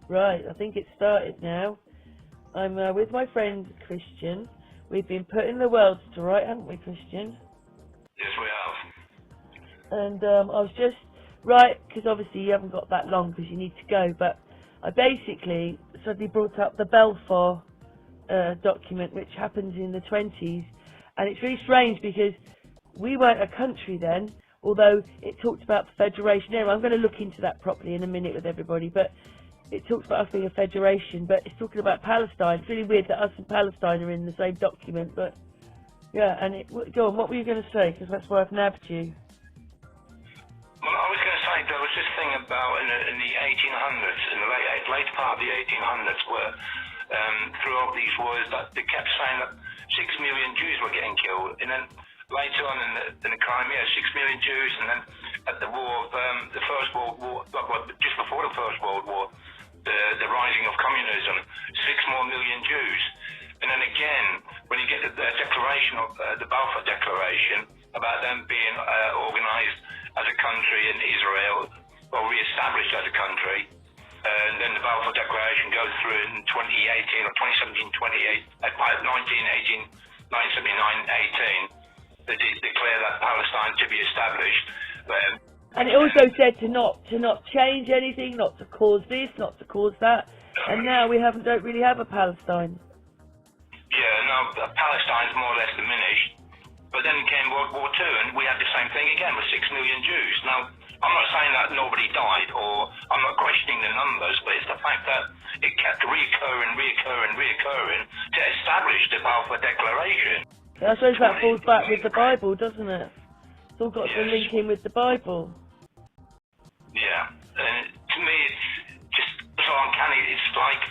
Right, I think it started now. I'm with my friend Christian. We've been putting the worlds to right, haven't we, Christian? Yes, we have. And I was just, right, because obviously you haven't got that long because you need to go, but I basically suddenly brought up the Balfour document, which happens in the 20s, and it's really strange because we weren't a country then, although it talked about the federation. Anyway, I'm going to look into that properly in a minute with everybody, but it talks about us being a federation, but it's talking about Palestine. It's really weird that us and Palestine are in the same document, but yeah, and go on, what were you going to say? Because that's why I've nabbed you. Well, I was going to say there was this thing about in the 1800s, in the late part of the 1800s, where through all these wars that they kept saying that 6 million Jews were getting killed, and then later on in the Crimea, 6 million Jews, and then at the war of the First World War, just before the First World War, the rising of communism, 6 more million Jews. And then again, when you get the declaration of the Balfour Declaration about them being organized as a country in Israel, or re-established as a country, and then the Balfour Declaration goes through in 2018 or 2017, 1979-18, they declare that Palestine to be established. And it also said to not change anything, not to cause this, not to cause that. And now we don't really have a Palestine. Yeah, no, Palestine's more or less diminished. But then came World War II, and we had the same thing again with 6 million Jews. Now, I'm not saying that nobody died, or I'm not questioning the numbers, but it's the fact that it kept reoccurring to establish the Balfour Declaration. I suppose that falls back with the Bible, doesn't it? It's all got to link in with the Bible. Yeah, and to me it's just so uncanny. It's like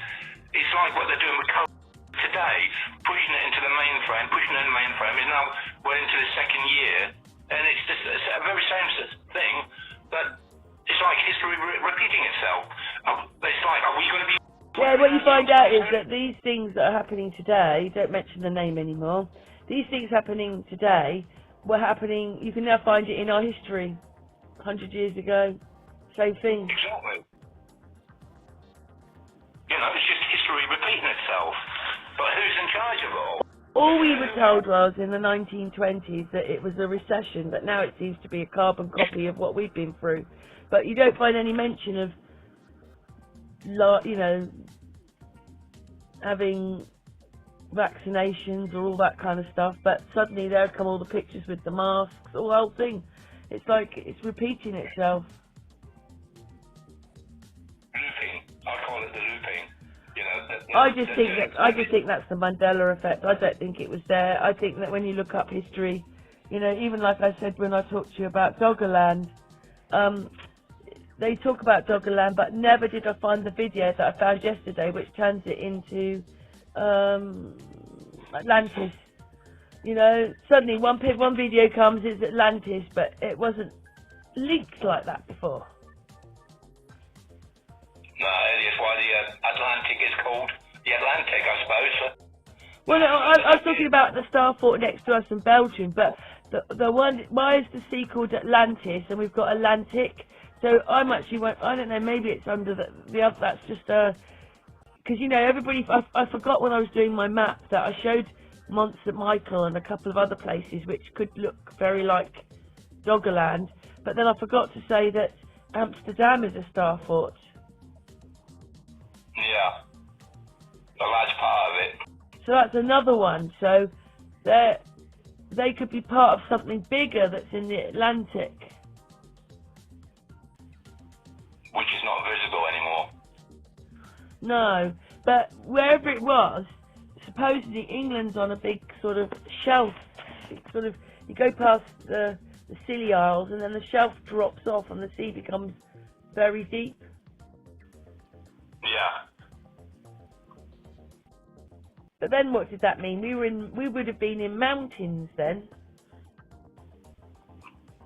what they're doing with COVID today, pushing it into the mainframe, and now we're into the second year, and it's just a very same thing, but it's like history repeating itself. It's like, are we going to be... Yeah, what you find out is that these things that are happening today, don't mention the name anymore, these things happening today were happening, you can now find it in our history, 100 years ago, same thing. Exactly. You know, it's just history repeating itself. But who's in charge of all? All we were told was in the 1920s that it was a recession, but now it seems to be a carbon copy of what we've been through. But you don't find any mention of, you know, having vaccinations or all that kind of stuff. But suddenly there come all the pictures with the masks, all the whole thing. It's like it's repeating itself. Looping. I call it the looping. You know, I just think that's the Mandela effect. I don't think it was there. I think that when you look up history, you know, even like I said when I talked to you about Doggerland, they talk about Doggerland, but never did I find the video that I found yesterday, which turns it into Atlantis. You know, suddenly one video comes, it's Atlantis, but it wasn't linked like that before. No, that's why the Atlantic is called the Atlantic, I suppose. Well, I was talking about the star fort next to us in Belgium, but the one, why is the sea called Atlantis and we've got Atlantic? So I'm actually, I don't know, maybe it's under the other, that's just, because, you know, everybody, I forgot when I was doing my map that I showed Mont St Michael and a couple of other places which could look very like Doggerland, but then I forgot to say that Amsterdam is a star fort. Yeah, a large part of it. So that's another one. So they could be part of something bigger that's in the Atlantic. Which is not visible anymore. No, but wherever it was, supposedly England's on a big sort of shelf. Sort of, you go past the Scilly Isles and then the shelf drops off and the sea becomes very deep. Yeah. But then what did that mean? We would have been in mountains then.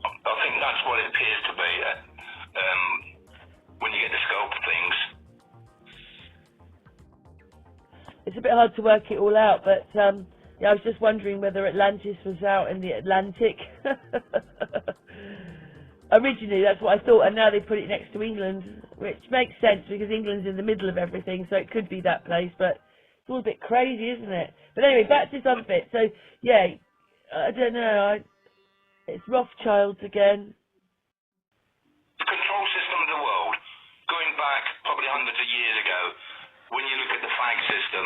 I think that's what it appears to be when you get the scope of things. It's a bit hard to work it all out, but yeah, I was just wondering whether Atlantis was out in the Atlantic. originally that's what I thought, and now they put it next to England, which makes sense because England's in the middle of everything, so it could be that place, but it's all a bit crazy, isn't it? But anyway, back to this other bit. So, yeah, I don't know, it's Rothschilds again. The control system of the world, going back probably hundreds of years ago, when you look at the flag system,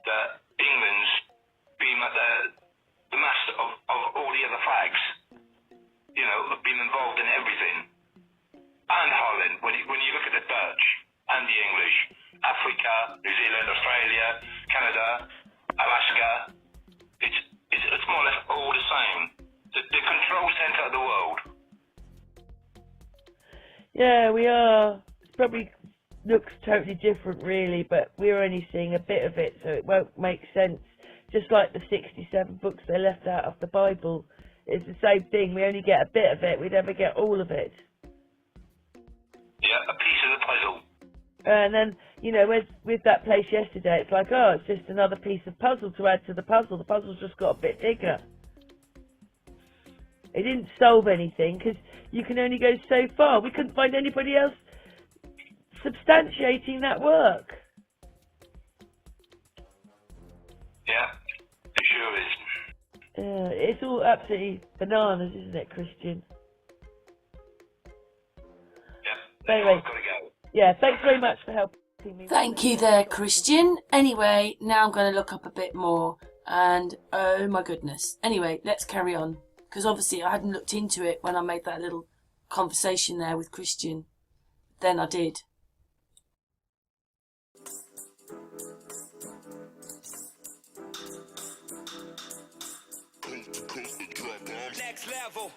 that England's been at the master of all the other flags, you know, have been involved in everything. And Holland, when you look at the Dutch and the English, Africa, New Zealand, Australia, Canada, Alaska, it's more or less all the same. The control centre of the world. Yeah, we are. It probably looks totally different, really, but we're only seeing a bit of it, so it won't make sense. Just like the 67 books they left out of the Bible. It's the same thing. We only get a bit of it. We never get all of it. Yeah, a piece of the puzzle. And then, you know, with that place yesterday, it's like, oh, it's just another piece of puzzle to add to the puzzle. The puzzle's just got a bit bigger. It didn't solve anything because you can only go so far. We couldn't find anybody else substantiating that work. Yeah, it sure is. It's all absolutely bananas, isn't it, Christian? Yeah, anyway, gotta go. Yeah, thanks very much for helping me. Thank you there, Christian. Anyway, now I'm going to look up a bit more. And, oh my goodness. Anyway, let's carry on. Because obviously I hadn't looked into it when I made that little conversation there with Christian. Then I did. Next level. Next level.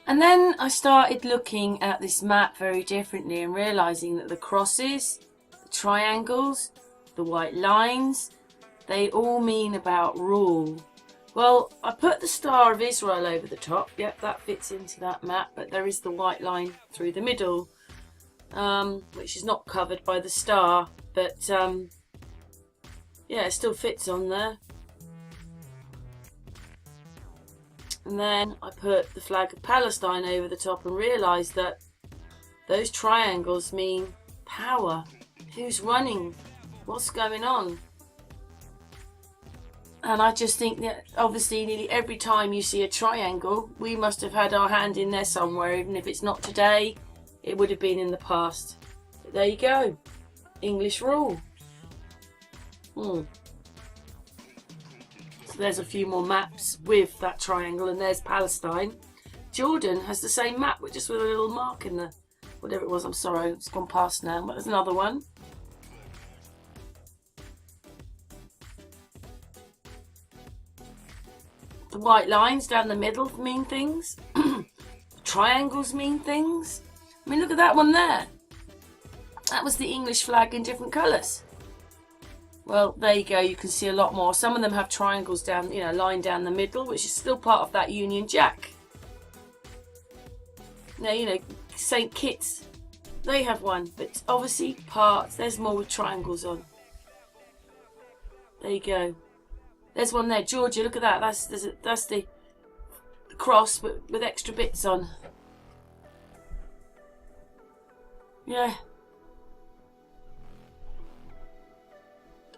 And then I started looking at this map very differently and realising that the crosses, the triangles, the white lines, they all mean about rule. Well, I put the Star of Israel over the top. Yep, that fits into that map, but there is the white line through the middle. which is not covered by the star, but yeah, it still fits on there. And then I put the flag of Palestine over the top and realised that those triangles mean power. Who's running? What's going on? And I just think that obviously nearly every time you see a triangle, we must have had our hand in there somewhere. Even if it's not today, it would have been in the past. But there you go. English rule. So there's a few more maps with that triangle, and there's Palestine. Jordan has the same map, but just with a little mark in the whatever it was. I'm sorry, it's gone past now. But there's another one. The white lines down the middle mean things. Triangles mean things. I mean, look at that one there. That was the English flag in different colours. Well, there you go. You can see a lot more. Some of them have triangles down, you know, line down the middle, which is still part of that Union Jack. Now, you know, St. Kitts, they have one, but obviously parts. There's more with triangles on. There you go. There's one there, Georgia. Look at that. That's the cross, but with extra bits on. Yeah.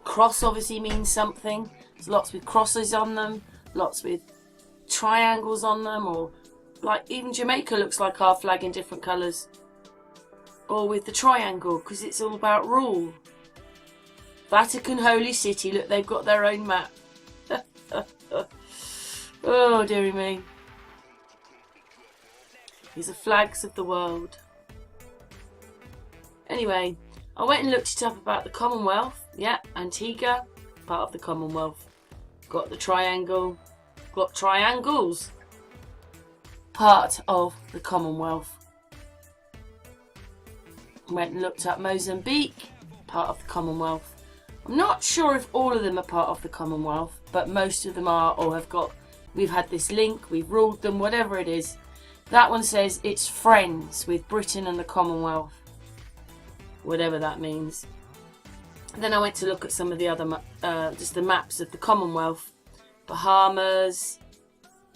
Cross obviously means something. There's lots with crosses on them, lots with triangles on them, or like even Jamaica looks like our flag in different colours. Or with the triangle, because it's all about rule. Vatican Holy City, look, they've got their own map. Oh, dearie me. These are flags of the world. Anyway, I went and looked it up about the Commonwealth. Yeah, Antigua, part of the Commonwealth. Got the triangle. Got triangles. Part of the Commonwealth. Went and looked up Mozambique. Part of the Commonwealth. I'm not sure if all of them are part of the Commonwealth, but most of them are, or have got, we've had this link, we've ruled them, whatever it is. That one says it's friends with Britain and the Commonwealth. Whatever that means. And then I went to look at some of the other, just the maps of the Commonwealth. Bahamas,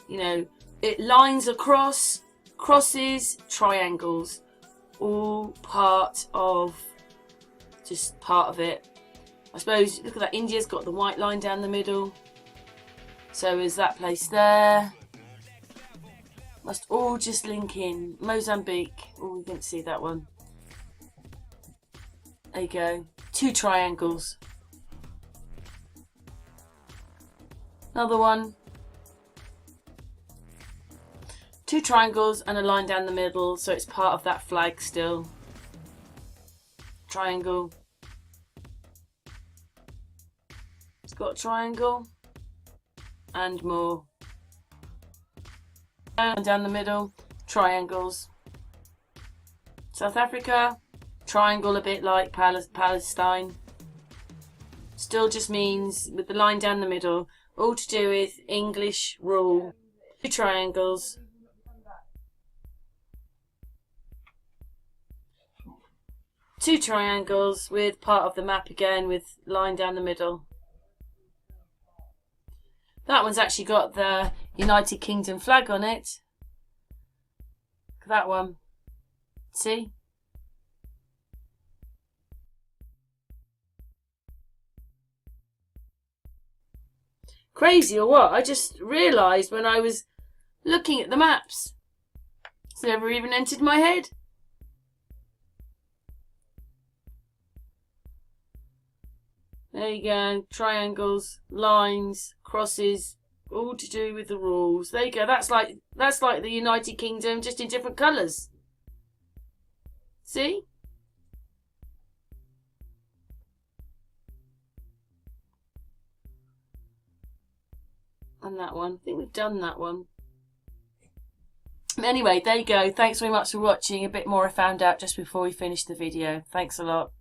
you know, it lines across, crosses, triangles. All part of, just part of it. I suppose, look at that, India's got the white line down the middle. So is that place there. Must all just link in. Mozambique, oh, we didn't see that one. There you go, 2 triangles. Another one. 2 triangles and a line down the middle, so it's part of that flag still. Triangle. It's got a triangle. And more. And down the middle, triangles. South Africa, triangle a bit like Palestine. Still just means, with the line down the middle, all to do with English rule. 2 triangles. Two triangles with part of the map again with line down the middle. That one's actually got the United Kingdom flag on it. Look at that one. See? Crazy or what? I just realised when I was looking at the maps. It's never even entered my head. There you go, triangles, lines, crosses, all to do with the rules. There you go, that's like the United Kingdom, just in different colours. See? And that one, I think we've done that one. Anyway, there you go, thanks very much for watching. A bit more I found out just before we finished the video. Thanks a lot.